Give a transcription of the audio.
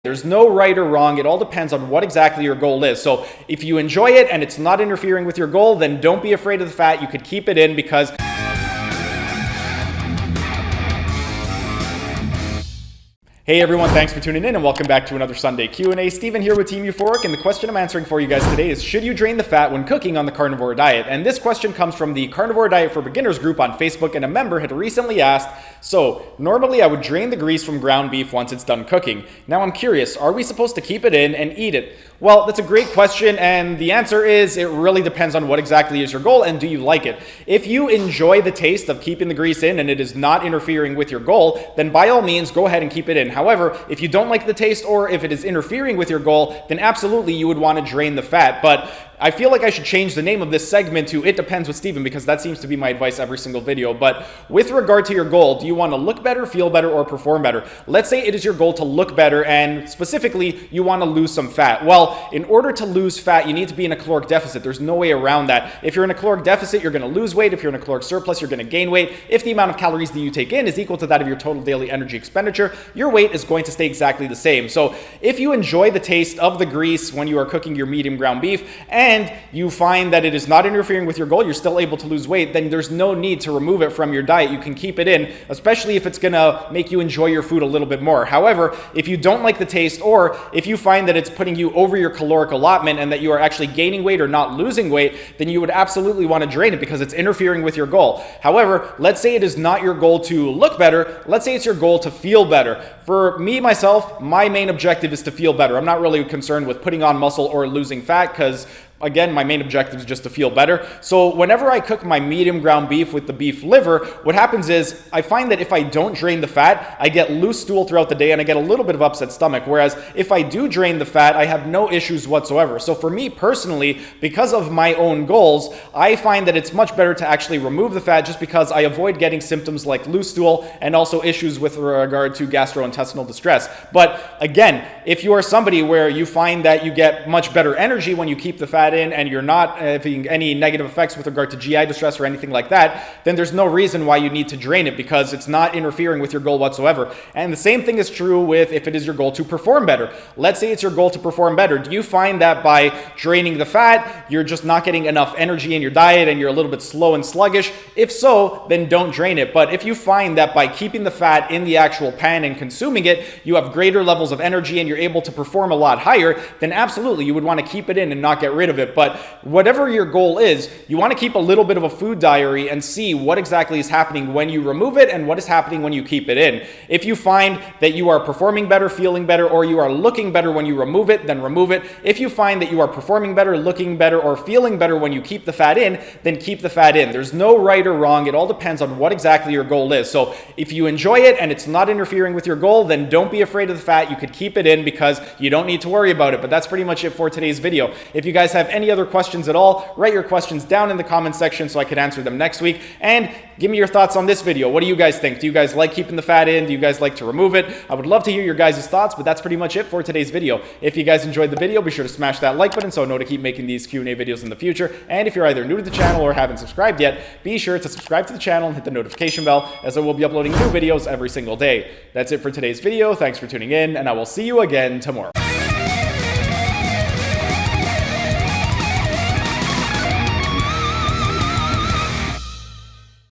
There's no right or wrong. It all depends on what exactly your goal is. So if you enjoy it and it's not interfering with your goal, then don't be afraid of the fat. You could keep it in because hey everyone, thanks for tuning in and welcome back to another Sunday Q&A. Steven here with Team Euphoric, and the question I'm answering for you guys today is, should you drain the fat when cooking on the Carnivore Diet? And this question comes from the Carnivore Diet for Beginners group on Facebook, and a member had recently asked, so normally I would drain the grease from ground beef once it's done cooking. Now I'm curious, are we supposed to keep it in and eat it? Well, that's a great question, and the answer is it really depends on what exactly is your goal and do you like it. If you enjoy the taste of keeping the grease in and it is not interfering with your goal, then by all means go ahead and keep it in. However, if you don't like the taste or if it is interfering with your goal, then absolutely you would want to drain the fat. But I feel like I should change the name of this segment to It Depends with Steven, because that seems to be my advice every single video. But with regard to your goal, do you want to look better, feel better, or perform better? Let's say it is your goal to look better and specifically you want to lose some fat. Well, in order to lose fat, you need to be in a caloric deficit. There's no way around that. If you're in a caloric deficit, you're going to lose weight. If you're in a caloric surplus, you're going to gain weight. If the amount of calories that you take in is equal to that of your total daily energy expenditure, your weight is going to stay exactly the same. So if you enjoy the taste of the grease when you are cooking your medium ground beef and you find that it is not interfering with your goal, you're still able to lose weight, then there's no need to remove it from your diet. You can keep it in, especially if it's going to make you enjoy your food a little bit more. However, if you don't like the taste, or if you find that it's putting you over your caloric allotment and that you are actually gaining weight or not losing weight, then you would absolutely want to drain it because it's interfering with your goal. However, let's say it is not your goal to look better. Let's say it's your goal to feel better. For me, myself, my main objective is to feel better. I'm not really concerned with putting on muscle or losing fat because, again, my main objective is just to feel better. So whenever I cook my medium ground beef with the beef liver, what happens is I find that if I don't drain the fat, I get loose stool throughout the day and I get a little bit of upset stomach. Whereas if I do drain the fat, I have no issues whatsoever. So for me personally, because of my own goals, I find that it's much better to actually remove the fat just because I avoid getting symptoms like loose stool and also issues with regard to gastrointestinal distress. But again, if you are somebody where you find that you get much better energy when you keep the fat in and you're not having any negative effects with regard to GI distress or anything like that, then there's no reason why you need to drain it because it's not interfering with your goal whatsoever. And the same thing is true with if it is your goal to perform better. Let's say it's your goal to perform better. Do you find that by draining the fat, you're just not getting enough energy in your diet and you're a little bit slow and sluggish? If so, then don't drain it. But if you find that by keeping the fat in the actual pan and consuming it, you have greater levels of energy and you're able to perform a lot higher, then absolutely you would want to keep it in and not get rid of it. But whatever your goal is, you want to keep a little bit of a food diary and see what exactly is happening when you remove it and what is happening when you keep it in. If you find that you are performing better, feeling better, or you are looking better when you remove it, then remove it. If you find that you are performing better, looking better, or feeling better when you keep the fat in, then keep the fat in. There's no right or wrong. It all depends on what exactly your goal is. So if you enjoy it and it's not interfering with your goal, then don't be afraid of the fat. You could keep it in because you don't need to worry about it. But that's pretty much it for today's video. If you guys have any other questions at all, write your questions down in the comment section so I can answer them next week. And give me your thoughts on this video. What do you guys think? Do you guys like keeping the fat in? Do you guys like to remove it? I would love to hear your guys' thoughts, but that's pretty much it for today's video. If you guys enjoyed the video, be sure to smash that like button so I know to keep making these Q&A videos in the future. And if you're either new to the channel or haven't subscribed yet, be sure to subscribe to the channel and hit the notification bell, as I will be uploading new videos every single day. That's it for today's video. Thanks for tuning in, and I will see you again tomorrow.